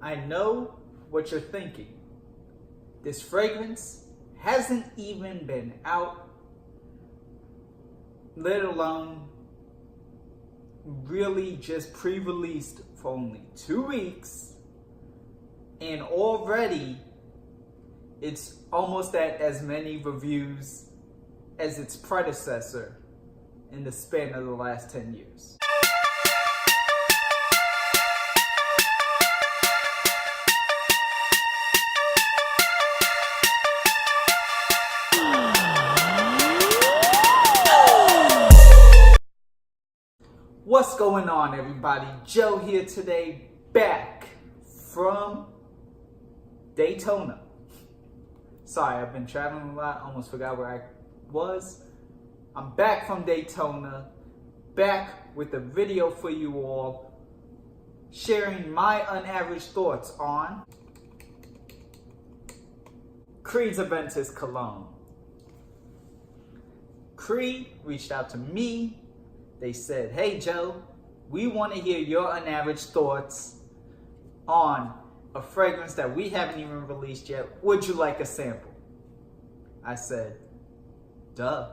I know what you're thinking. This fragrance hasn't even been out, let alone really just pre-released for only 2 weeks, and already it's almost at as many reviews as its predecessor in the span of the last 10 years. What's going on, everybody? Joe here today, back from Daytona. Sorry, I've been traveling a lot, almost forgot where I was. I'm back from Daytona, back with a video for you all, sharing my unAVERAGE thoughts on Creed Aventus Cologne. Creed reached out to me. They said, hey Joe, we want to hear your unAVERAGE thoughts on a fragrance that we haven't even released yet. Would you like a sample? I said, duh.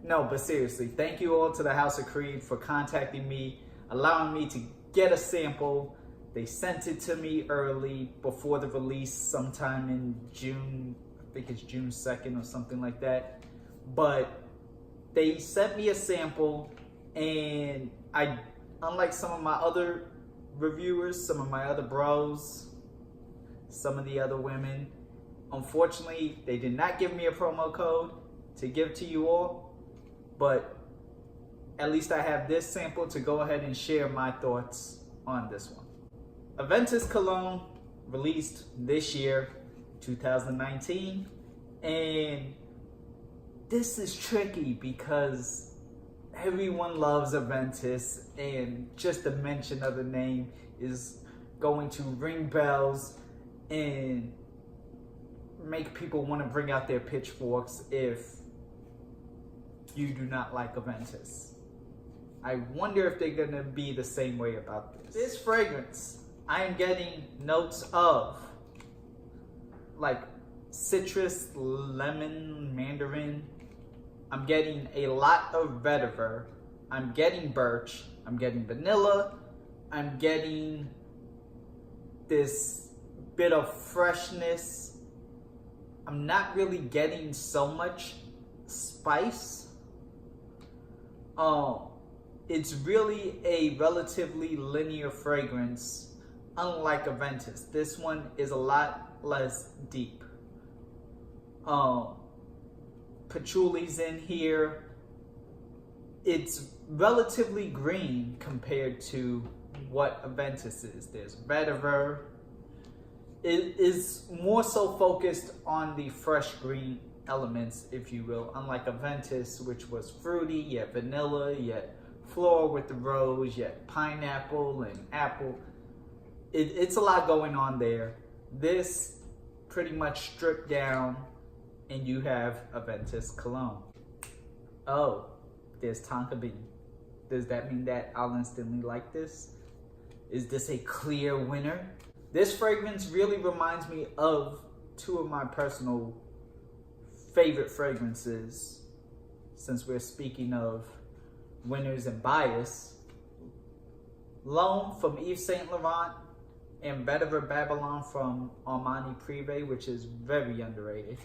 No, but seriously, thank you all to the House of Creed for contacting me, allowing me to get a sample. They sent it to me early before the release, sometime in June. I think it's June 2nd or something like that. But they sent me a sample, and unlike some of my other reviewers, some of my other bros, some of the other women, unfortunately, they did not give me a promo code to give to you all, but at least I have this sample to go ahead and share my thoughts on this one. Aventus Cologne released this year, 2019, and this is tricky because everyone loves Aventus, and just the mention of the name is going to ring bells and make people want to bring out their pitchforks if you do not like Aventus. I wonder if they're going to be the same way about this. This fragrance, I am getting notes of like citrus, lemon, mandarin. I'm getting a lot of vetiver. I'm getting birch. I'm getting vanilla. I'm getting this bit of freshness. I'm not really getting so much spice. It's really a relatively linear fragrance, unlike Aventus. This one is a lot less deep. Patchouli's in here. It's relatively green compared to what Aventus is. There's vetiver. It is more so focused on the fresh green elements, if you will, unlike Aventus, which was fruity, yet vanilla, yet floral with the rose, yet pineapple and apple. It's a lot going on there. This pretty much stripped down, and you have Aventus Cologne. Oh, there's tonka bean. Does that mean that I'll instantly like this? Is this a clear winner? This fragrance really reminds me of two of my personal favorite fragrances, since we're speaking of winners and bias. L'Homme from Yves Saint Laurent and Vetiver Babylon from Armani Privé, which is very underrated.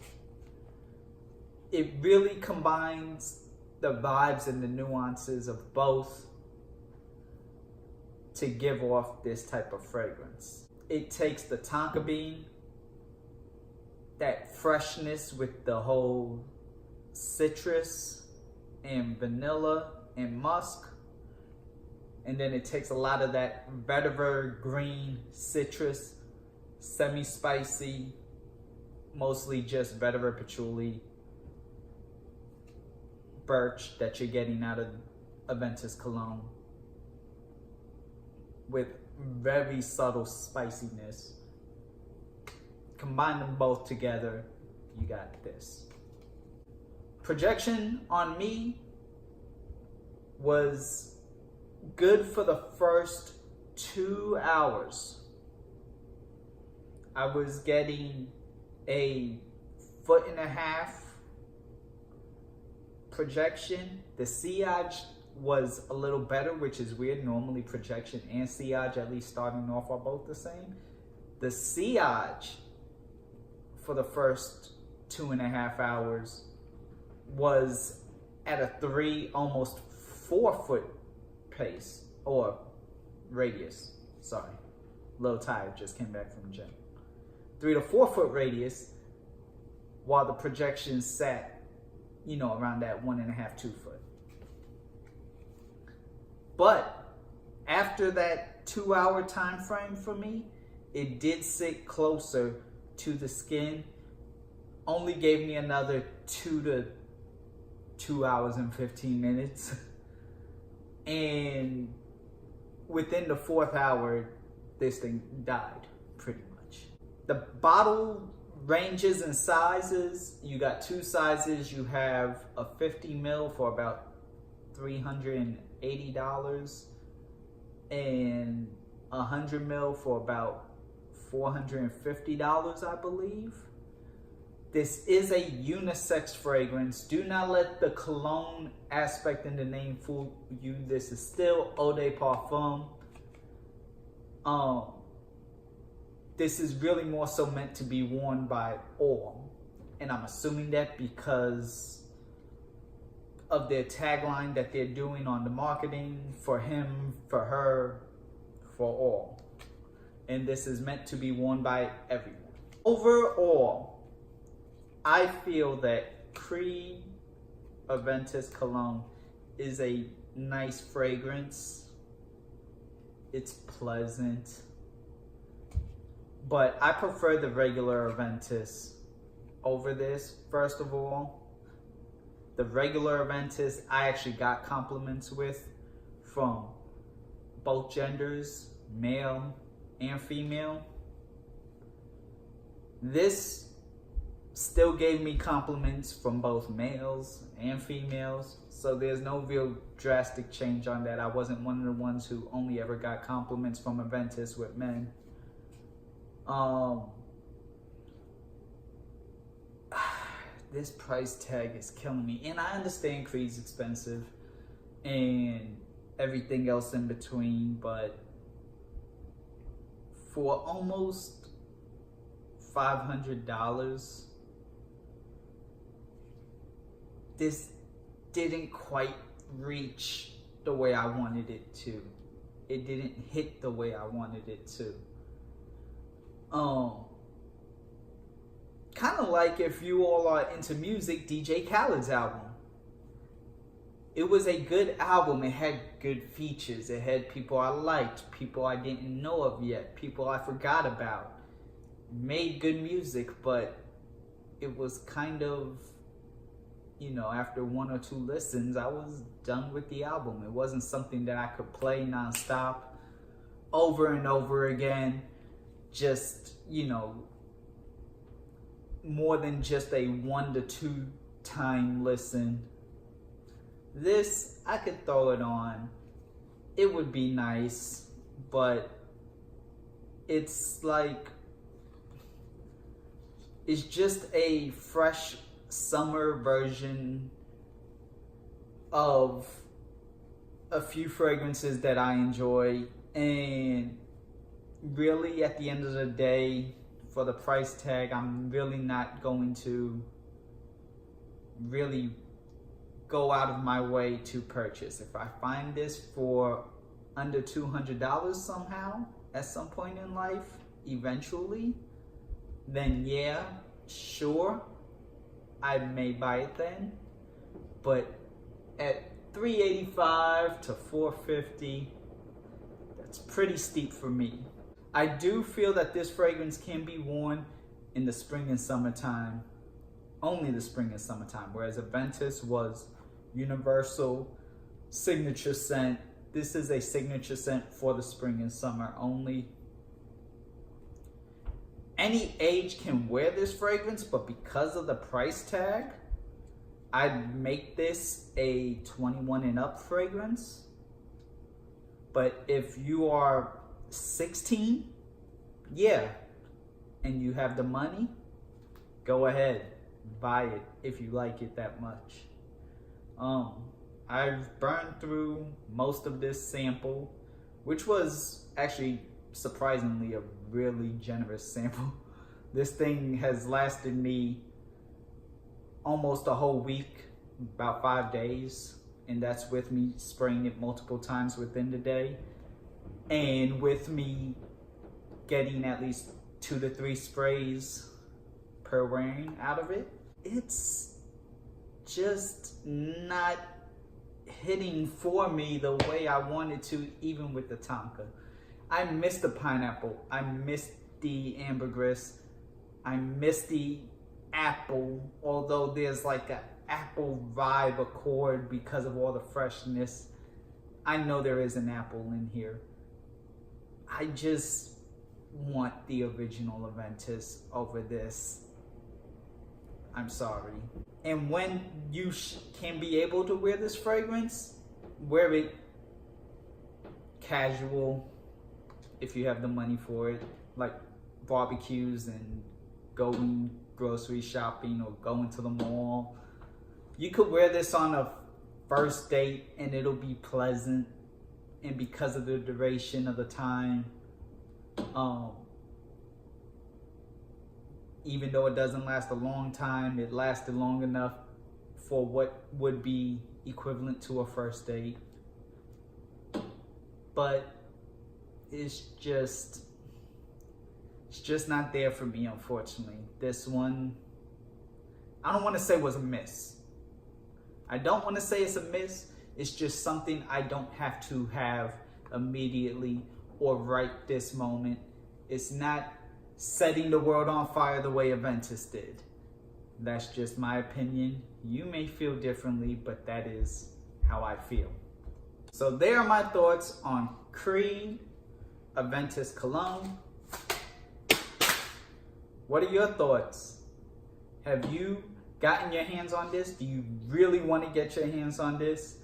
It really combines the vibes and the nuances of both to give off this type of fragrance. It takes the tonka bean, that freshness with the whole citrus and vanilla and musk, and then it takes a lot of that vetiver green citrus, semi-spicy, mostly just vetiver patchouli, birch that you're getting out of Aventus Cologne, with very subtle spiciness. Combine them both together, you got this. Projection on me was good for the first 2 hours. I was getting a 1.5 foot projection. The sillage was a little better, which is weird. Normally projection and sillage, at least starting off, are both the same. The sillage for the first 2.5 hours was at a 3, almost 4 foot pace, or radius. Sorry, a little tired, just came back from the gym. 3 to 4 foot radius, while the projection sat, you know, around that 1.5, 2 foot. But after that 2-hour time frame for me, it did sit closer to the skin. Only gave me another 2 hours and 15 minutes. And within the 4th hour, this thing died pretty much. The bottle ranges and sizes, you got 2 sizes. You have a 50 ml for about $380 and 100 ml for about $450, I believe. This is a unisex fragrance. Do not let the cologne aspect in the name fool you. This is still eau de parfum. This is really more so meant to be worn by all. And I'm assuming that because of their tagline that they're doing on the marketing, for him, for her, for all. And this is meant to be worn by everyone. Overall, I feel that Creed Aventus Cologne is a nice fragrance. It's pleasant. But I prefer the regular Aventus over this. First of all, the regular Aventus I actually got compliments with from both genders, male and female. This still gave me compliments from both males and females, so there's no real drastic change on that. I wasn't one of the ones who only ever got compliments from Aventus with men. This price tag is killing me, and I understand Creed's expensive and everything else in between, but for almost $500, this didn't quite reach the way I wanted it to. It didn't hit the way I wanted it to. Kind of like, if you all are into music, DJ Khaled's album. It was a good album. It had good features. It had people I liked, people I didn't know of yet, people I forgot about. Made good music, but it was kind of, you know, after 1 or 2 listens, I was done with the album. It wasn't something that I could play nonstop over and over again. Just, you know, more than just a 1 to 2 time listen. This, I could throw it on. It would be nice, but it's like, it's just a fresh summer version of a few fragrances that I enjoy. And really, at the end of the day, for the price tag, I'm really not going to really go out of my way to purchase. If I find this for under $200 somehow at some point in life, eventually, then yeah, sure, I may buy it then. But at $385 to $450, that's pretty steep for me. I do feel that this fragrance can be worn in the spring and summertime, only the spring and summertime, whereas Aventus was universal, signature scent. This is a signature scent for the spring and summer only. Any age can wear this fragrance, but because of the price tag, I'd make this a 21 and up fragrance. But if you are 16, yeah, and you have the money, go ahead, buy it if you like it that much. I've burned through most of this sample, which was actually surprisingly a really generous sample. This thing has lasted me almost a whole week, about 5 days, and that's with me spraying it multiple times within the day, and with me getting at least 2 to 3 sprays per wearing out of it. It's just not hitting for me the way I wanted to, even with the Tonka. I miss the pineapple, I miss the ambergris, I miss the apple, although there's like an apple vibe accord because of all the freshness. I know there is an apple in here. I just want the original Aventus over this. I'm sorry. And when you can be able to wear this fragrance, wear it casual if you have the money for it, like barbecues and going grocery shopping or going to the mall. You could wear this on a first date and it'll be pleasant, and because of the duration of the time, even though it doesn't last a long time, it lasted long enough for what would be equivalent to a first date. But it's just not there for me, unfortunately. This one, I don't want to say was a miss. I don't want to say it's a miss. It's just something I don't have to have immediately or right this moment. It's not setting the world on fire the way Aventus did. That's just my opinion. You may feel differently, but that is how I feel. So there are my thoughts on Creed Aventus Cologne. What are your thoughts? Have you gotten your hands on this? Do you really want to get your hands on this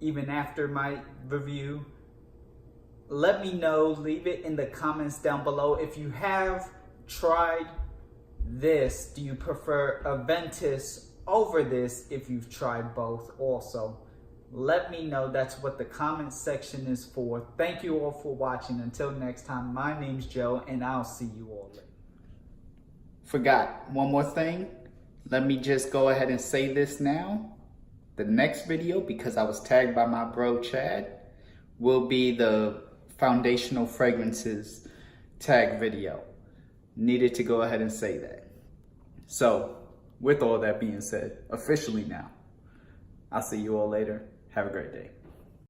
even after my review? Let me know. Leave it in the comments down below. If you have tried this, do you prefer Aventus over this if you've tried both also? Let me know. That's what the comment section is for. Thank you all for watching. Until next time, my name's Joe, and I'll see you all later. Forgot one more thing. Let me just go ahead and say this now. The next video, because I was tagged by my bro Chad, will be the foundational fragrances tag video. Needed to go ahead and say that. So, with all that being said, officially now, I'll see you all later. Have a great day.